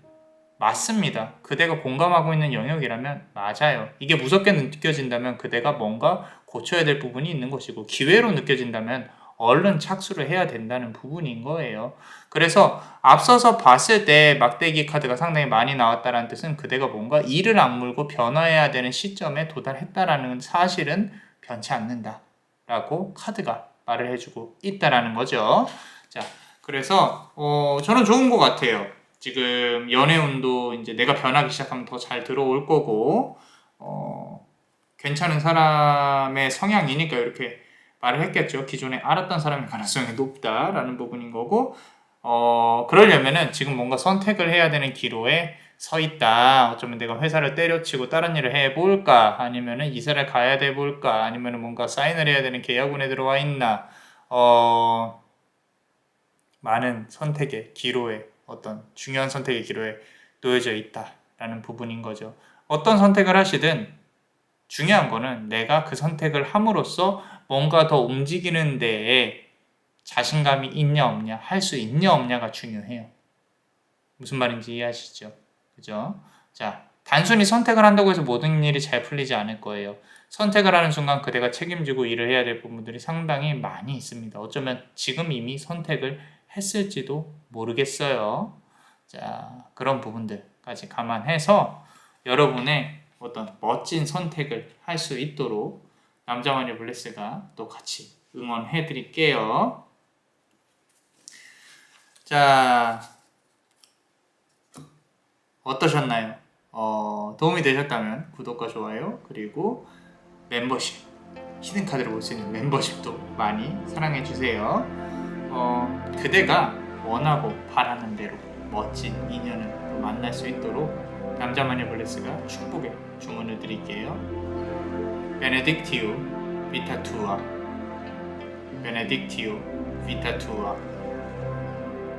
맞습니다. 그대가 공감하고 있는 영역이라면 맞아요. 이게 무섭게 느껴진다면 그대가 뭔가 고쳐야 될 부분이 있는 것이고 기회로 느껴진다면 얼른 착수를 해야 된다는 부분인 거예요. 그래서 앞서서 봤을 때 막대기 카드가 상당히 많이 나왔다는 뜻은 그대가 뭔가 이를 악물고 변화해야 되는 시점에 도달했다라는 사실은 변치 않는다 라고 카드가 말을 해주고 있다라는 거죠. 자, 그래서 저는 좋은 것 같아요. 지금 연애운도 이제 내가 변하기 시작하면 더 잘 들어올 거고 괜찮은 사람의 성향이니까 이렇게 말을 했겠죠. 기존에 알았던 사람의 가능성이 높다라는 부분인 거고 그러려면은 지금 뭔가 선택을 해야 되는 기로에 서 있다. 어쩌면 내가 회사를 때려치고 다른 일을 해볼까? 아니면은 이사를 가야 돼 볼까? 아니면은 뭔가 사인을 해야 되는 계약운에 들어와 있나? 많은 선택의 기로에 어떤 중요한 선택의 기로에 놓여져 있다라는 부분인 거죠. 어떤 선택을 하시든 중요한 거는 내가 그 선택을 함으로써 뭔가 더 움직이는 데에 자신감이 있냐 없냐, 할 수 있냐 없냐가 중요해요. 무슨 말인지 이해하시죠? 그죠? 자, 단순히 선택을 한다고 해서 모든 일이 잘 풀리지 않을 거예요. 선택을 하는 순간 그대가 책임지고 일을 해야 될 부분들이 상당히 많이 있습니다. 어쩌면 지금 이미 선택을 했을지도 모르겠어요. 자, 그런 부분들까지 감안해서 여러분의 어떤 멋진 선택을 할 수 있도록 남자마녀 블레스가 또 같이 응원해 드릴게요. 자, 어떠셨나요? 도움이 되셨다면 구독과 좋아요 그리고 멤버십, 히든카드를 볼 수 있는 멤버십도 많이 사랑해 주세요. 그대가 원하고 바라는 대로 멋진 인연을 만날 수 있도록 남자만의 블레스가 축복의 주문을 드릴게요. 베네딕티우 비타 투아, 베네딕티우 비타 투아,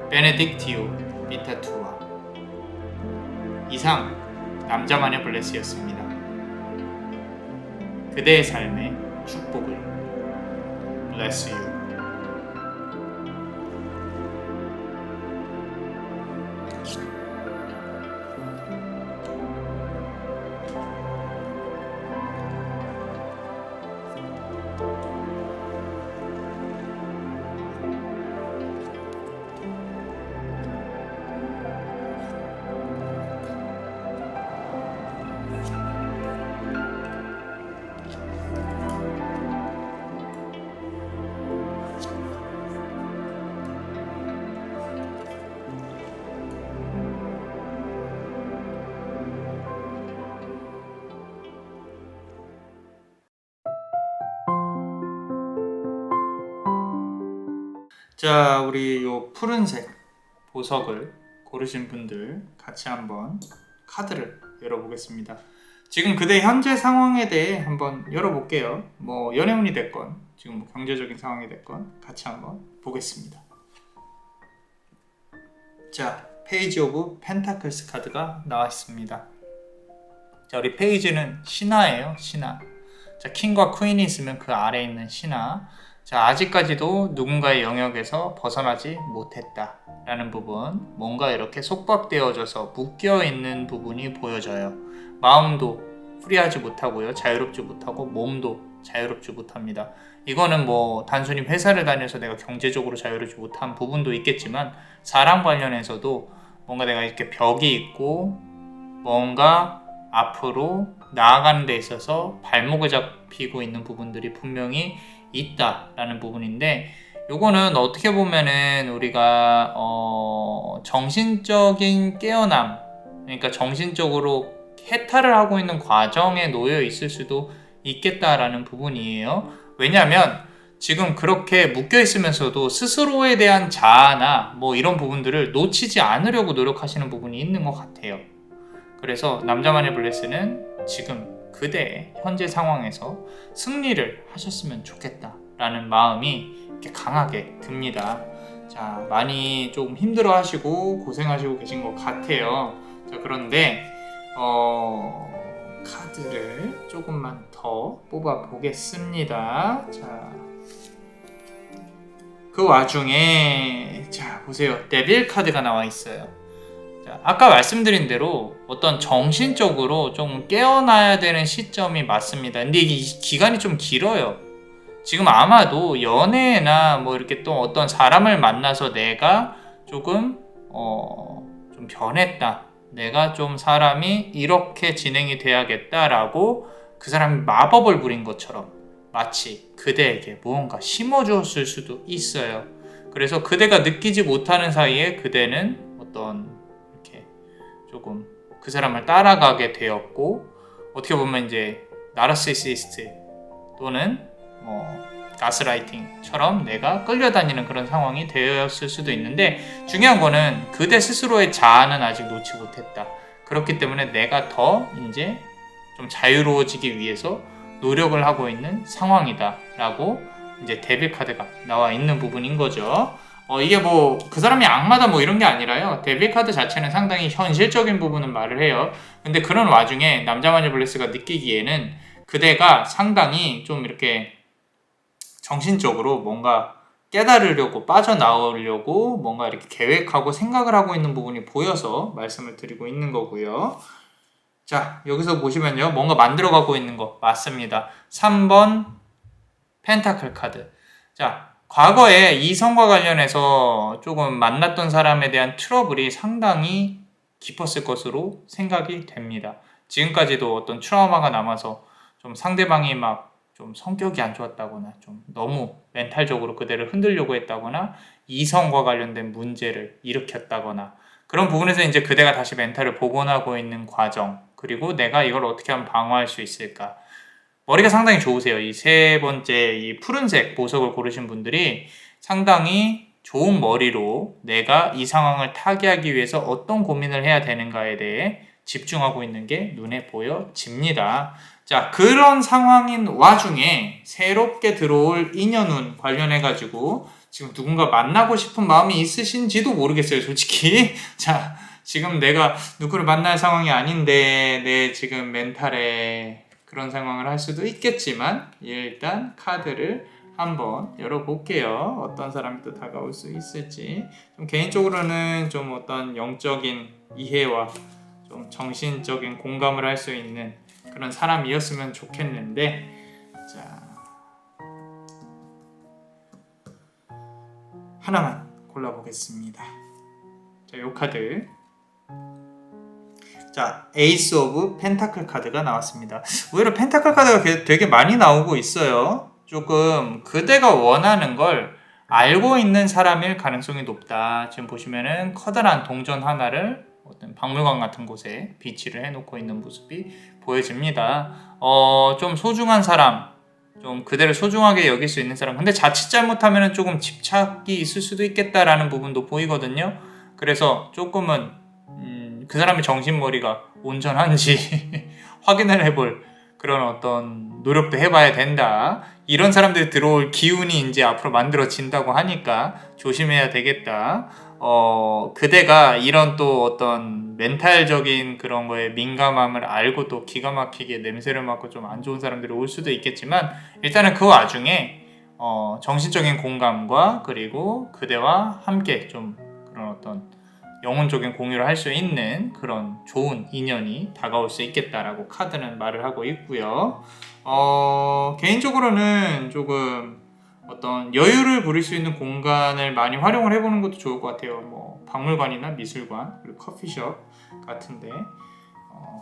베네딕티우 비타 투아. 이상 남자만의 블레스였습니다. 그대의 삶에 축복을. Bless you. 자, 우리 요 푸른색 보석을 고르신 분들 같이 한번 카드를 열어보겠습니다. 지금 그대 현재 상황에 대해 한번 열어볼게요. 뭐 연애운이 됐건 지금 뭐 경제적인 상황이 됐건 같이 한번 보겠습니다. 자, 페이지 오브 펜타클스 카드가 나와 있습니다. 자, 우리 페이지는 신화예요. 신화. 자, 킹과 퀸이 있으면 그 아래에 있는 신화. 자, 아직까지도 누군가의 영역에서 벗어나지 못했다 라는 부분, 뭔가 이렇게 속박되어져서 묶여있는 부분이 보여져요. 마음도 프리하지 못하고요, 자유롭지 못하고 몸도 자유롭지 못합니다. 이거는 뭐 단순히 회사를 다녀서 내가 경제적으로 자유롭지 못한 부분도 있겠지만 사람 관련해서도 뭔가 내가 이렇게 벽이 있고 뭔가 앞으로 나아가는 데 있어서 발목을 잡히고 있는 부분들이 분명히 있다라는 부분인데, 요거는 어떻게 보면은 우리가 정신적인 깨어남, 그러니까 정신적으로 해탈을 하고 있는 과정에 놓여 있을 수도 있겠다라는 부분이에요. 왜냐하면 지금 그렇게 묶여 있으면서도 스스로에 대한 자아나 뭐 이런 부분들을 놓치지 않으려고 노력하시는 부분이 있는 것 같아요. 그래서 남자만의 블레스는 지금 그대의 현재 상황에서 승리를 하셨으면 좋겠다라는 마음이 이렇게 강하게 듭니다. 자, 많이 좀 힘들어 하시고 고생하시고 계신 것 같아요. 자, 그런데 카드를 조금만 더 뽑아 보겠습니다. 자, 그 와중에 자, 보세요. 데빌 카드가 나와 있어요. 아까 말씀드린 대로 어떤 정신적으로 좀 깨어나야 되는 시점이 맞습니다. 근데 이게 기간이 좀 길어요. 지금 아마도 연애나 뭐 이렇게 또 어떤 사람을 만나서 내가 조금 좀 변했다, 내가 좀 사람이 이렇게 진행이 돼야겠다라고 그 사람이 마법을 부린 것처럼 마치 그대에게 무언가 심어주었을 수도 있어요. 그래서 그대가 느끼지 못하는 사이에 그대는 어떤 조금 그 사람을 따라가게 되었고, 어떻게 보면 이제 나르시시스트 또는 가스라이팅처럼 내가 끌려다니는 그런 상황이 되었을 수도 있는데, 중요한 거는 그대 스스로의 자아는 아직 놓지 못했다. 그렇기 때문에 내가 더 이제 좀 자유로워지기 위해서 노력을 하고 있는 상황이다 라고 이제 데빌 카드가 나와 있는 부분인 거죠. 이게 뭐 그 사람이 악마다 뭐 이런 게 아니라요, 데빌 카드 자체는 상당히 현실적인 부분은 말을 해요. 근데 그런 와중에 남자만의 블레스가 느끼기에는 그대가 상당히 좀 이렇게 정신적으로 뭔가 깨달으려고, 빠져나오려고 뭔가 이렇게 계획하고 생각을 하고 있는 부분이 보여서 말씀을 드리고 있는 거고요. 자, 여기서 보시면요, 뭔가 만들어가고 있는 거 맞습니다. 3번 펜타클 카드. 자, 과거에 이성과 관련해서 조금 만났던 사람에 대한 트러블이 상당히 깊었을 것으로 생각이 됩니다. 지금까지도 어떤 트라우마가 남아서 좀 상대방이 막 좀 성격이 안 좋았다거나 좀 너무 멘탈적으로 그대를 흔들려고 했다거나 이성과 관련된 문제를 일으켰다거나, 그런 부분에서 이제 그대가 다시 멘탈을 복원하고 있는 과정, 그리고 내가 이걸 어떻게 하면 방어할 수 있을까. 머리가 상당히 좋으세요. 이 세 번째 이 푸른색 보석을 고르신 분들이 상당히 좋은 머리로 내가 이 상황을 타개하기 위해서 어떤 고민을 해야 되는가에 대해 집중하고 있는 게 눈에 보여집니다. 자, 그런 상황인 와중에 새롭게 들어올 인연운 관련해가지고 지금 누군가 만나고 싶은 마음이 있으신지도 모르겠어요, 솔직히. 자, 지금 내가 누구를 만날 상황이 아닌데 내 지금 멘탈에 그런 상황을 할 수도 있겠지만 일단 카드를 한번 열어볼게요. 어떤 사람이 또 다가올 수 있을지. 좀 개인적으로는 좀 어떤 영적인 이해와 좀 정신적인 공감을 할 수 있는 그런 사람이었으면 좋겠는데, 자, 하나만 골라보겠습니다. 자, 요 카드. 자, 에이스 오브 펜타클 카드가 나왔습니다. 의외로 펜타클 카드가 되게 많이 나오고 있어요. 조금 그대가 원하는 걸 알고 있는 사람일 가능성이 높다. 지금 보시면은 커다란 동전 하나를 어떤 박물관 같은 곳에 비치를 해놓고 있는 모습이 보여집니다. 좀 소중한 사람, 좀 그대를 소중하게 여길 수 있는 사람. 근데 자칫 잘못하면 조금 집착이 있을 수도 있겠다라는 부분도 보이거든요. 그래서 조금은 그 사람의 정신머리가 온전한지 확인을 해볼 그런 어떤 노력도 해봐야 된다. 이런 사람들이 들어올 기운이 이제 앞으로 만들어진다고 하니까 조심해야 되겠다. 그대가 이런 또 어떤 멘탈적인 그런 거에 민감함을 알고 또 기가 막히게 냄새를 맡고 좀 안 좋은 사람들이 올 수도 있겠지만 일단은 그 와중에 정신적인 공감과 그리고 그대와 함께 좀 그런 어떤 영혼적인 공유를 할 수 있는 그런 좋은 인연이 다가올 수 있겠다라고 카드는 말을 하고 있고요. 개인적으로는 조금 어떤 여유를 부릴 수 있는 공간을 많이 활용을 해보는 것도 좋을 것 같아요. 뭐 박물관이나 미술관 그리고 커피숍 같은데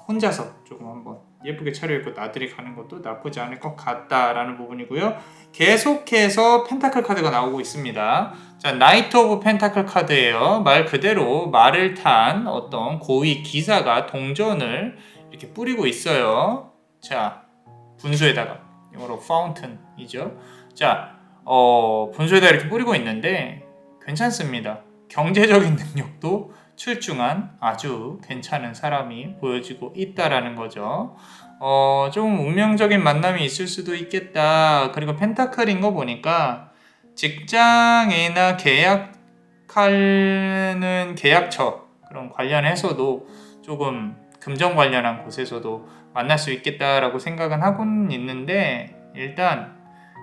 혼자서 조금 한번 예쁘게 차려입고 나들이 가는 것도 나쁘지 않을 것 같다라는 부분이고요. 계속해서 펜타클 카드가 나오고 있습니다. 자, 나이트 오브 펜타클 카드예요. 말 그대로 말을 탄 어떤 고위 기사가 동전을 이렇게 뿌리고 있어요. 자, 분수에다가 영어로 파운튼이죠. 자, 분수에다가 이렇게 뿌리고 있는데 괜찮습니다. 경제적인 능력도 출중한 아주 괜찮은 사람이 보여지고 있다라는 거죠. 좀 운명적인 만남이 있을 수도 있겠다. 그리고 펜타클인 거 보니까 직장이나 계약하는 계약처 그런 관련해서도 조금 금전 관련한 곳에서도 만날 수 있겠다라고 생각은 하고는 있는데 일단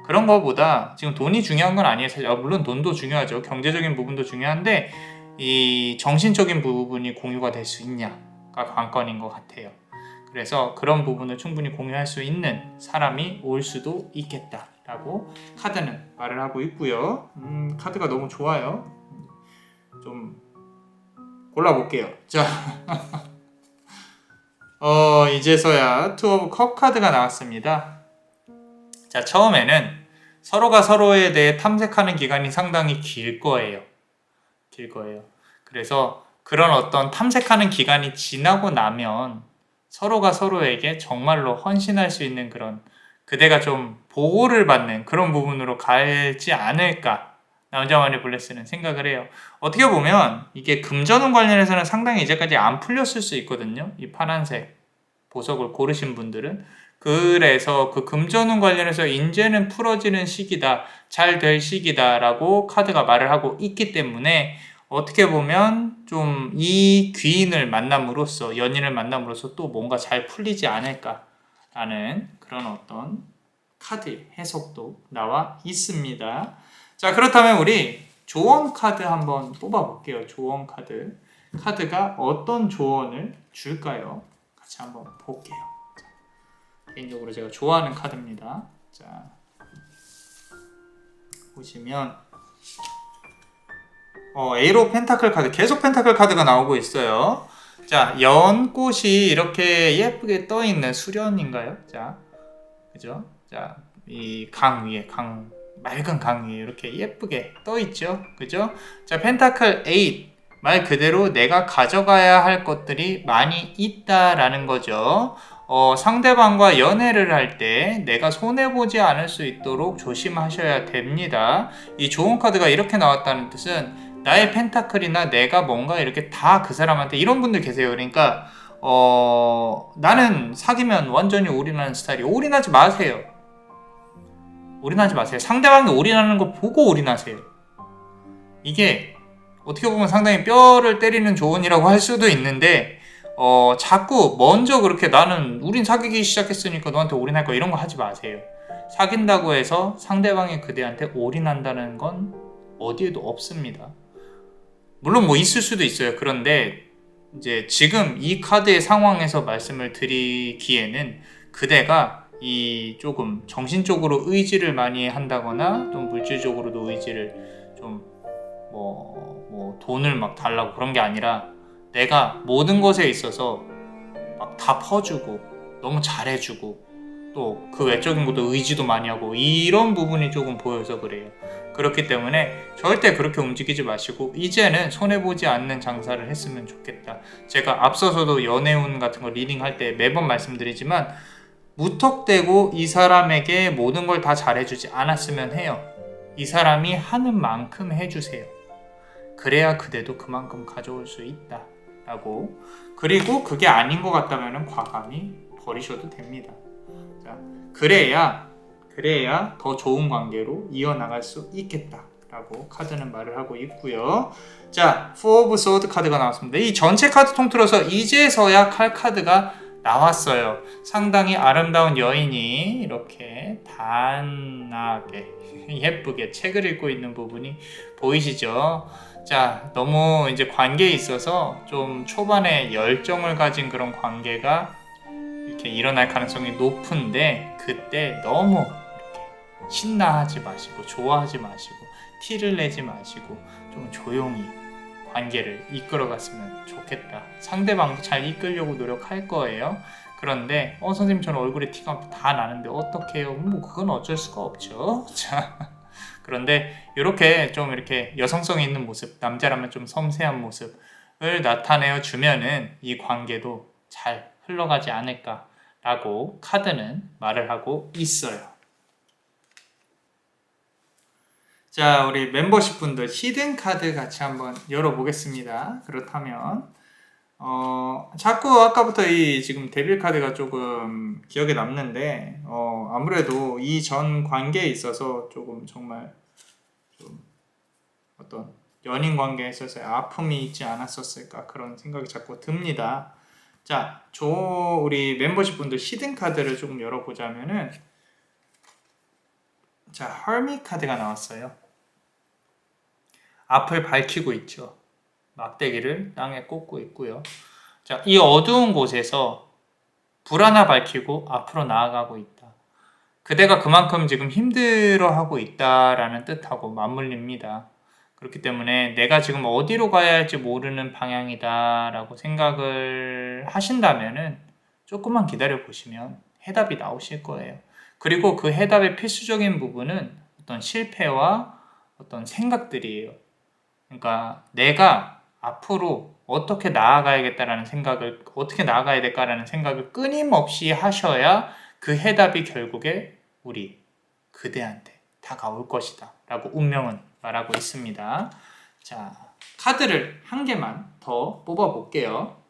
그런 거보다 지금 돈이 중요한 건 아니에요. 물론 돈도 중요하죠. 경제적인 부분도 중요한데 이 정신적인 부분이 공유가 될 수 있냐가 관건인 것 같아요. 그래서 그런 부분을 충분히 공유할 수 있는 사람이 올 수도 있겠다라고 카드는 말을 하고 있고요. 카드가 너무 좋아요. 좀 골라볼게요. 자, 이제서야 투 오브 컵 카드가 나왔습니다. 자, 처음에는 서로가 서로에 대해 탐색하는 기간이 상당히 길 거예요. 그래서 그런 어떤 탐색하는 기간이 지나고 나면 서로가 서로에게 정말로 헌신할 수 있는 그런 그대가 좀 보호를 받는 그런 부분으로 갈지 않을까 남자만의 블레스는 생각을 해요. 어떻게 보면 이게 금전운 관련해서는 상당히 이제까지 안 풀렸을 수 있거든요. 이 파란색 보석을 고르신 분들은. 그래서 그 금전운 관련해서 이제는 풀어지는 시기다, 잘 될 시기다라고 카드가 말을 하고 있기 때문에 어떻게 보면 좀 이 귀인을 만남으로써 연인을 만남으로써 또 뭔가 잘 풀리지 않을까라는 그런 어떤 카드 해석도 나와 있습니다. 자, 그렇다면 우리 조언 카드 한번 뽑아볼게요. 조언 카드. 카드가 어떤 조언을 줄까요? 같이 한번 볼게요. 자, 개인적으로 제가 좋아하는 카드입니다. 자, 보시면 에이로 펜타클 카드, 계속 펜타클 카드가 나오고 있어요. 자, 연꽃이 이렇게 예쁘게 떠있는 수련인가요? 자, 그죠? 자, 이 강 위에, 맑은 강 위에 이렇게 예쁘게 떠있죠? 그죠? 자, 펜타클 8. 말 그대로 내가 가져가야 할 것들이 많이 있다라는 거죠. 상대방과 연애를 할 때 내가 손해보지 않을 수 있도록 조심하셔야 됩니다. 이 좋은 카드가 이렇게 나왔다는 뜻은 나의 펜타클이나 내가 뭔가 이렇게 다 그 사람한테, 이런 분들 계세요. 그러니까 나는 사귀면 완전히 올인하는 스타일이에요. 올인하지 마세요. 올인하지 마세요. 상대방이 올인하는 거 보고 올인하세요. 이게 어떻게 보면 상당히 뼈를 때리는 조언이라고 할 수도 있는데 자꾸 먼저 그렇게 나는 우린 사귀기 시작했으니까 너한테 올인할 거야 이런 거 하지 마세요. 사귄다고 해서 상대방이 그대한테 올인한다는 건 어디에도 없습니다. 물론 뭐 있을 수도 있어요. 그런데 이제 지금 이 카드의 상황에서 말씀을 드리기에는 그대가 이 조금 정신적으로 의지를 많이 한다거나 또 물질적으로도 의지를 좀 뭐 돈을 막 달라고 그런 게 아니라 내가 모든 것에 있어서 막 다 퍼주고 너무 잘해주고 또 그 외적인 것도 의지도 많이 하고 이런 부분이 조금 보여서 그래요. 그렇기 때문에 절대 그렇게 움직이지 마시고 이제는 손해보지 않는 장사를 했으면 좋겠다. 제가 앞서서도 연애운 같은 거 리딩할 때 매번 말씀드리지만 무턱대고 이 사람에게 모든 걸 다 잘해주지 않았으면 해요. 이 사람이 하는 만큼 해주세요. 그래야 그대도 그만큼 가져올 수 있다 라고. 그리고 그게 아닌 것 같다면 과감히 버리셔도 됩니다. 자, 그래야 더 좋은 관계로 이어나갈 수 있겠다 라고 카드는 말을 하고 있고요. 자, Four of Swords 카드가 나왔습니다. 이 전체 카드 통틀어서 이제서야 칼 카드가 나왔어요. 상당히 아름다운 여인이 이렇게 단아하게 예쁘게 책을 읽고 있는 부분이 보이시죠? 자, 너무 이제 관계에 있어서 좀 초반에 열정을 가진 그런 관계가 이렇게 일어날 가능성이 높은데 그때 너무 이렇게 신나하지 마시고 좋아하지 마시고 티를 내지 마시고 좀 조용히 관계를 이끌어갔으면 좋겠다. 상대방도 잘 이끌려고 노력할 거예요. 그런데 선생님 저는 얼굴에 티가 다 나는데 어떡해요? 뭐 그건 어쩔 수가 없죠. 자, 그런데 이렇게 좀 이렇게 여성성이 있는 모습, 남자라면 좀 섬세한 모습을 나타내어 주면은 이 관계도 잘 흘러가지 않을까라고 카드는 말을 하고 있어요. 자, 우리 멤버십 분들 히든 카드 같이 한번 열어보겠습니다. 그렇다면 자꾸 아까부터 이 지금 데빌 카드가 조금 기억에 남는데 아무래도 이 전 관계에 있어서 조금 정말 좀 어떤 연인 관계에 있어서 아픔이 있지 않았었을까 그런 생각이 자꾸 듭니다. 자, 우리 멤버십 분들 히든 카드를 조금 열어보자면은 자, 헐미 카드가 나왔어요. 앞을 밝히고 있죠. 막대기를 땅에 꽂고 있고요. 자, 이 어두운 곳에서 불 하나 밝히고 앞으로 나아가고 있다. 그대가 그만큼 지금 힘들어하고 있다라는 뜻하고 맞물립니다. 그렇기 때문에 내가 지금 어디로 가야 할지 모르는 방향이다라고 생각을 하신다면은 조금만 기다려 보시면 해답이 나오실 거예요. 그리고 그 해답의 필수적인 부분은 어떤 실패와 어떤 생각들이에요. 그러니까 내가 앞으로 어떻게 나아가야겠다라는 생각을, 어떻게 나아가야 될까라는 생각을 끊임없이 하셔야 그 해답이 결국에 우리 그대한테 다가올 것이다 라고 운명은 말하고 있습니다. 자, 카드를 한 개만 더 뽑아 볼게요.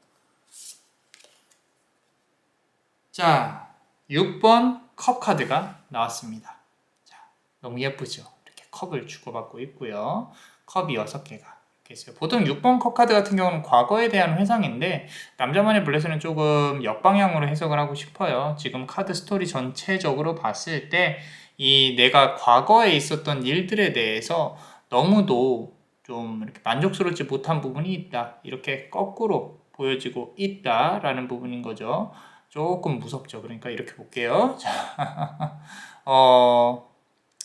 자, 6번 컵 카드가 나왔습니다. 자, 너무 예쁘죠? 이렇게 컵을 주고받고 있고요. 컵이 6개가 있어요. 보통 6번 컵 카드 같은 경우는 과거에 대한 회상인데 남자만의 블레스는 조금 역방향으로 해석을 하고 싶어요. 지금 카드 스토리 전체적으로 봤을 때 이 내가 과거에 있었던 일들에 대해서 너무도 좀 이렇게 만족스럽지 못한 부분이 있다. 이렇게 거꾸로 보여지고 있다라는 부분인 거죠. 조금 무섭죠. 그러니까 이렇게 볼게요. 자,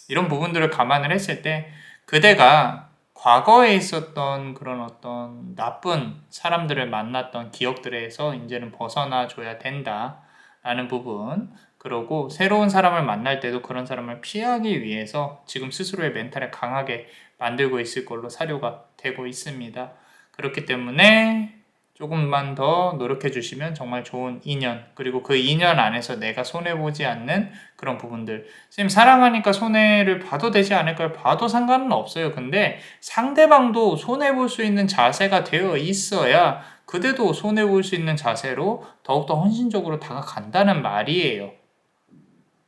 이런 부분들을 감안을 했을 때 그대가 과거에 있었던 그런 어떤 나쁜 사람들을 만났던 기억들에서 이제는 벗어나 줘야 된다라는 부분, 그리고 새로운 사람을 만날 때도 그런 사람을 피하기 위해서 지금 스스로의 멘탈을 강하게 만들고 있을 걸로 사료가 되고 있습니다. 그렇기 때문에 조금만 더 노력해 주시면 정말 좋은 인연, 그리고 그 인연 안에서 내가 손해보지 않는 그런 부분들. 선생님 사랑하니까 손해를 봐도 되지 않을까요? 봐도 상관은 없어요. 근데 상대방도 손해볼 수 있는 자세가 되어 있어야 그대도 손해볼 수 있는 자세로 더욱더 헌신적으로 다가간다는 말이에요.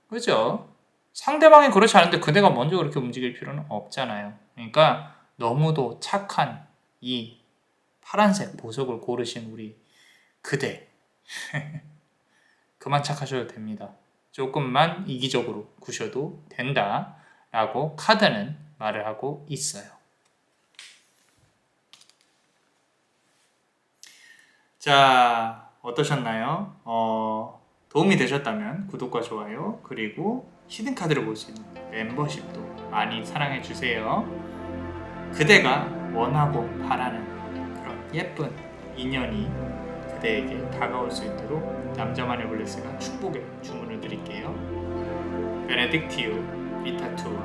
그죠? 상대방이 그렇지 않은데 그대가 먼저 그렇게 움직일 필요는 없잖아요. 그러니까 너무도 착한 이 파란색 보석을 고르신 우리 그대 그만 착하셔도 됩니다. 조금만 이기적으로 구셔도 된다 라고 카드는 말을 하고 있어요. 자, 어떠셨나요? 도움이 되셨다면 구독과 좋아요, 그리고 히든카드를 볼 수 있는 멤버십도 많이 사랑해주세요. 그대가 원하고 바라는 그런 예쁜 인연이 그대에게 다가올 수 있도록 남자만의 블레스가 축복의 주문을 드릴게요. 베네딕티오 비타투아,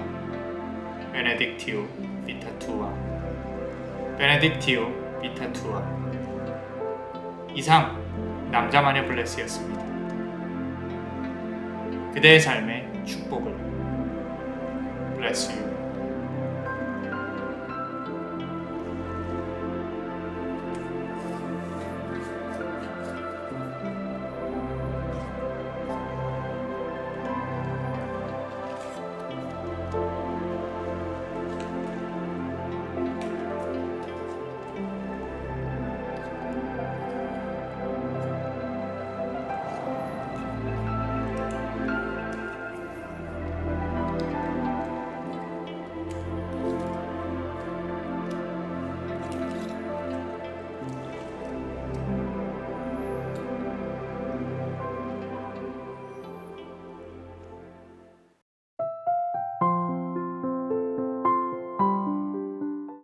베네딕티오 비타투아, 베네딕티오 비타투아. 이상 남자만의 블레스였습니다. 그대의 삶의 축복을. Bless you.